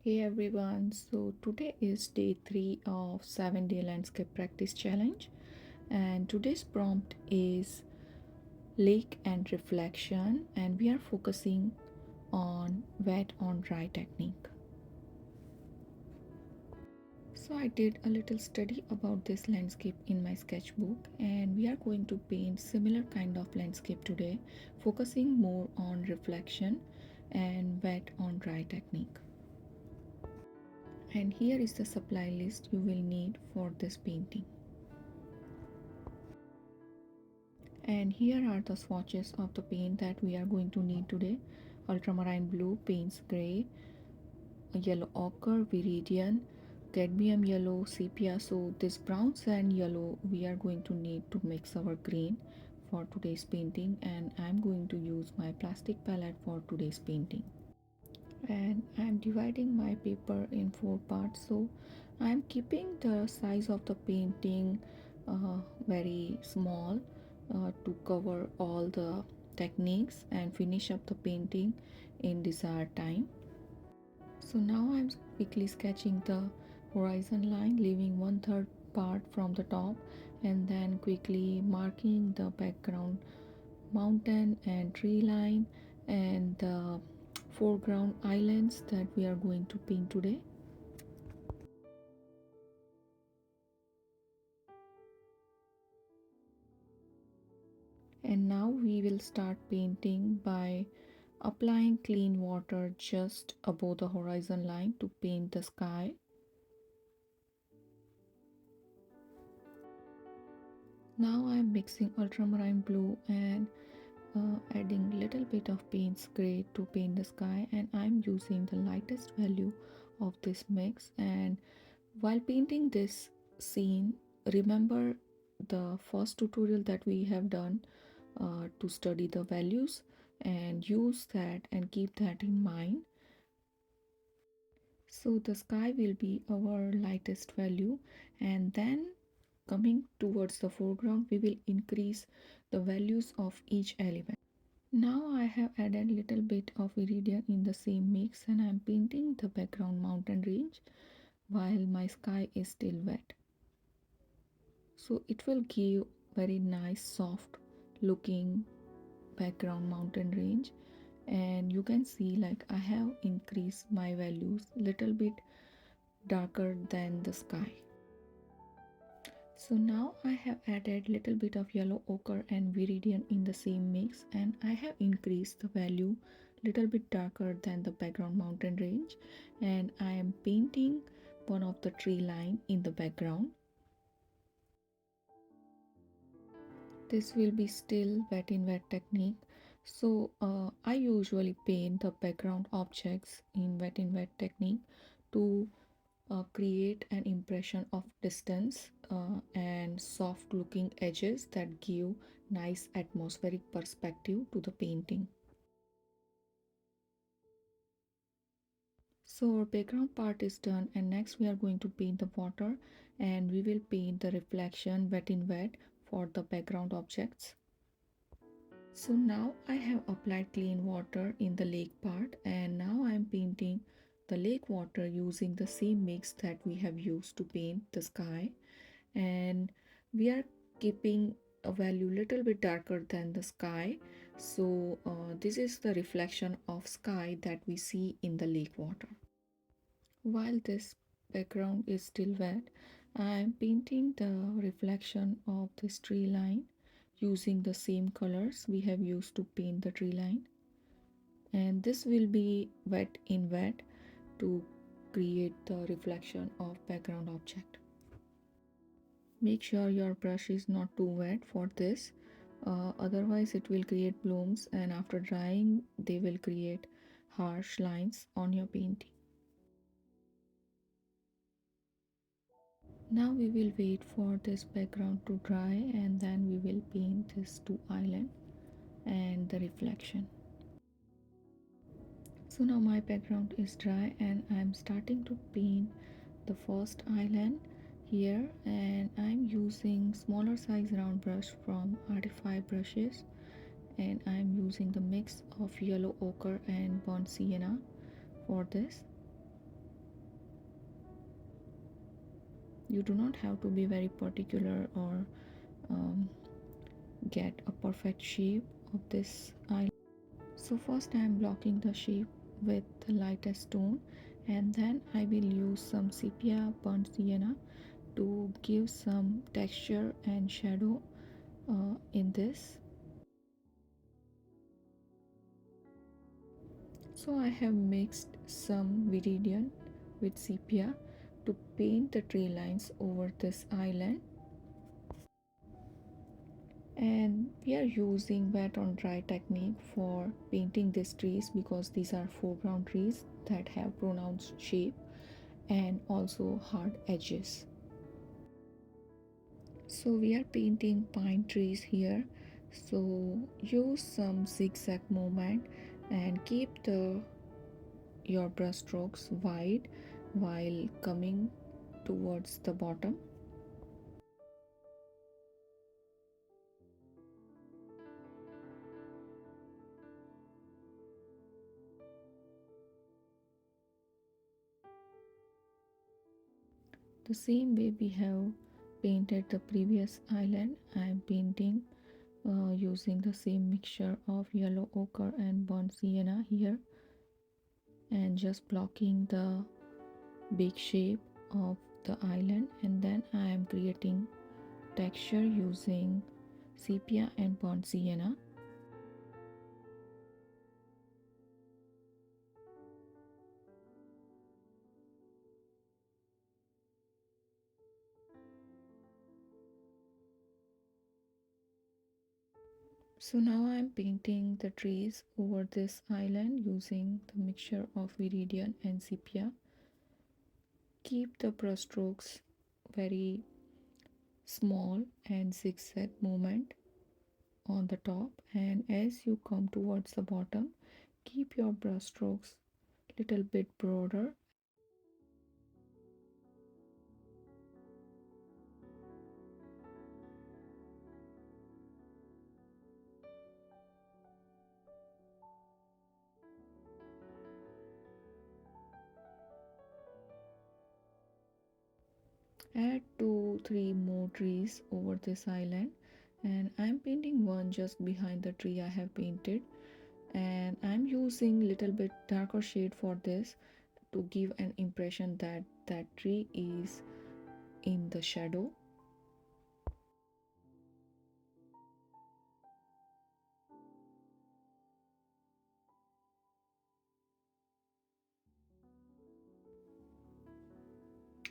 Hey everyone, so today is day 3 of 7-day landscape practice challenge, and today's prompt is lake and reflection, and we are focusing on wet on dry technique. So I did a little study about this landscape in my sketchbook, and we are going to paint similar kind of landscape today, focusing more on reflection and wet on dry technique. And here is the supply list you will need for this painting. And here are the swatches of the paint that we are going to need today: ultramarine blue, Payne's gray, yellow ochre, viridian, cadmium yellow, sepia. So this brown sand yellow we are going to need to mix our green for today's painting, and I'm going to use my plastic palette for today's painting. And I'm dividing my paper in 4 parts, so I'm keeping the size of the painting very small to cover all the techniques and finish up the painting in desired time. So now I'm quickly sketching the horizon line, leaving 1/3 part from the top, and then quickly marking the background mountain and tree line and the foreground islands that we are going to paint today. And now we will start painting by applying clean water just above the horizon line to paint the sky. Now I am mixing ultramarine blue and adding little bit of Payne's gray to paint the sky, and I'm using the lightest value of this mix. And while painting this scene, remember the first tutorial that we have done to study the values, and use that and keep that in mind. So the sky will be our lightest value, and then coming towards the foreground we will increase the values of each element. Now I have added little bit of iridium in the same mix, and I am painting the background mountain range while my sky is still wet. So it will give very nice soft looking background mountain range, and you can see like I have increased my values little bit darker than the sky. So now I have added little bit of yellow ochre and viridian in the same mix, and I have increased the value little bit darker than the background mountain range, and I am painting one of the tree line in the background. This will be still wet in wet technique. So I usually paint the background objects in wet technique to create an impression of distance and soft looking edges that give nice atmospheric perspective to the painting. So our background part is done, and next we are going to paint the water, and we will paint the reflection wet in wet for the background objects. So now I have applied clean water in the lake part, and now I am painting the lake water using the same mix that we have used to paint the sky, and we are keeping a value little bit darker than the sky. So this is the reflection of sky that we see in the lake water. While this background is still wet, I am painting the reflection of this tree line using the same colors we have used to paint the tree line, and this will be wet in wet to create the reflection of background object. Make sure your brush is not too wet for this, otherwise it will create blooms, and after drying they will create harsh lines on your painting. Now we will wait for this background to dry, and then we will paint this two island and the reflection. So now my background is dry, and I'm starting to paint the first island here, and I'm using smaller size round brush from Artify brushes, and I'm using the mix of yellow ochre and burnt sienna for this. You do not have to be very particular or um, get a perfect shape of this eye. So first I am blocking the shape with the lightest tone, and then I will use some sepia burnt sienna to give some texture and shadow in this. So I have mixed some viridian with sepia to paint the tree lines over this island, and we are using wet on dry technique for painting these trees because these are foreground trees that have pronounced shape and also hard edges. So we are painting pine trees here, so use some zigzag movement and keep the your brush strokes wide while coming towards the bottom. The same way we have painted the previous island, I am painting using the same mixture of yellow ochre and burnt sienna here, and just blocking the big shape of the island, and then I am creating texture using sepia and burnt sienna. So now I am painting the trees over this island using the mixture of viridian and sepia. Keep the brush strokes very small and zigzag movement on the top, and as you come towards the bottom, keep your brush strokes little bit broader. Add 2 3 more trees over this island, and I'm painting one just behind the tree I have painted, and I'm using little bit darker shade for this to give an impression that that tree is in the shadow.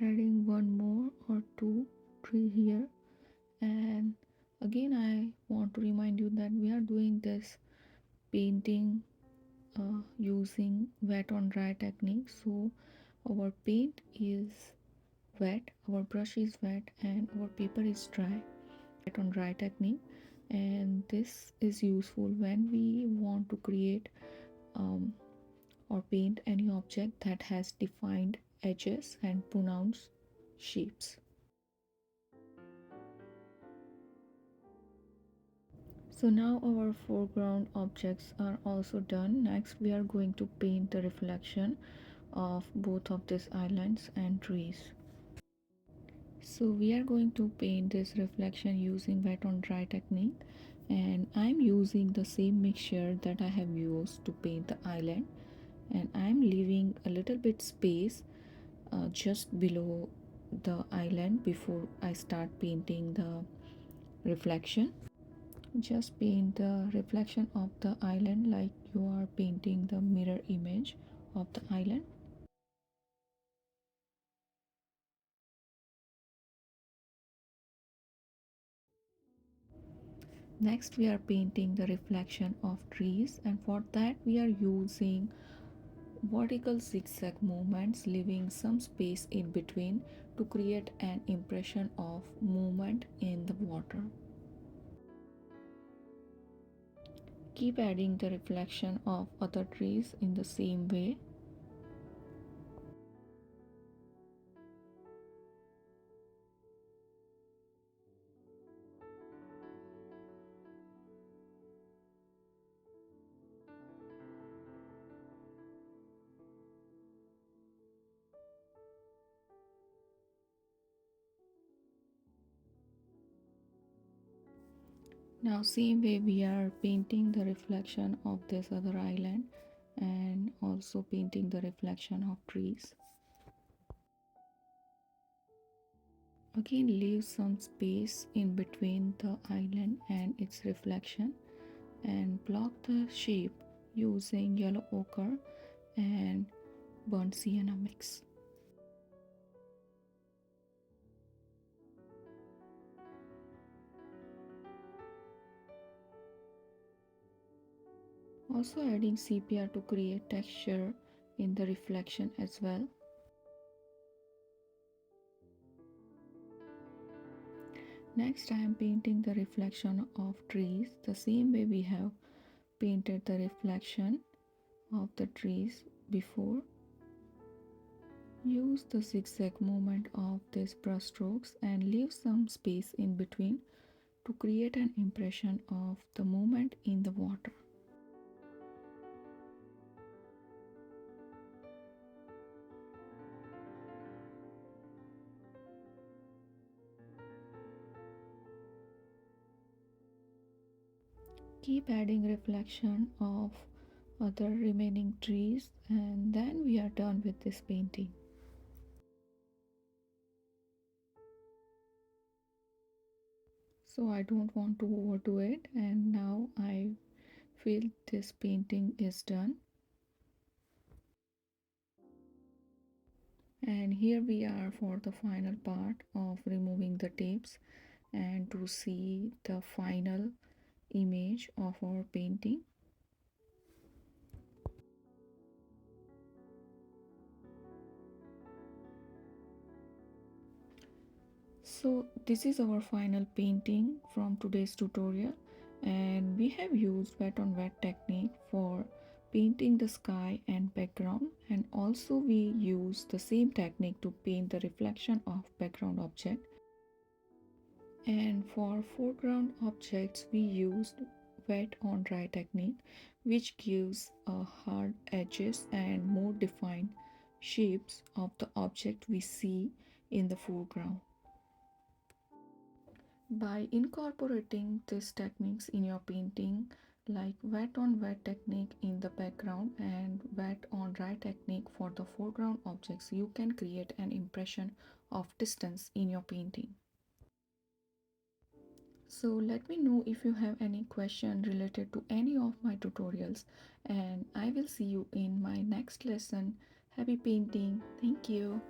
Adding one more or two tree here, and again I want to remind you that we are doing this painting using wet on dry technique. So our paint is wet, our brush is wet, and our paper is dry. Wet on dry technique, and this is useful when we want to create um, or paint any object that has defined edges and pronounced shapes. So now our foreground objects are also done. Next we are going to paint the reflection of both of these islands and trees. So we are going to paint this reflection using wet on dry technique, and I'm using the same mixture that I have used to paint the island, and I'm leaving a little bit space just below the island before I start painting the reflection. Just paint the reflection of the island like you are painting the mirror image of the island. Next we are painting the reflection of trees, and for that we are using vertical zigzag movements, leaving some space in between to create an impression of movement in the water. Keep adding the reflection of other trees in the same way. Now same way we are painting the reflection of this other island and also painting the reflection of trees. Again leave some space in between the island and its reflection and block the shape using yellow ochre and burnt sienna mix. Also adding sepia to create texture in the reflection as well. Next I am painting the reflection of trees the same way we have painted the reflection of the trees before. Use the zigzag movement of these brush strokes and leave some space in between to create an impression of the movement in the water. Keep adding reflection of other remaining trees and then we are done with this painting. So I don't want to overdo it and now I feel this painting is done. And here we are for the final part of removing the tapes and to see the final image of our painting. So this is our final painting from today's tutorial and we have used wet on wet technique for painting the sky and background and also we use the same technique to paint the reflection of background object. And for foreground objects we used wet on dry technique which gives a hard edges and more defined shapes of the object we see in the foreground. By incorporating these techniques in your painting like wet on wet technique in the background and wet on dry technique for the foreground objects, you can create an impression of distance in your painting. So let me know if you have any question related to any of my tutorials and I will see you in my next lesson. Happy painting. Thank you.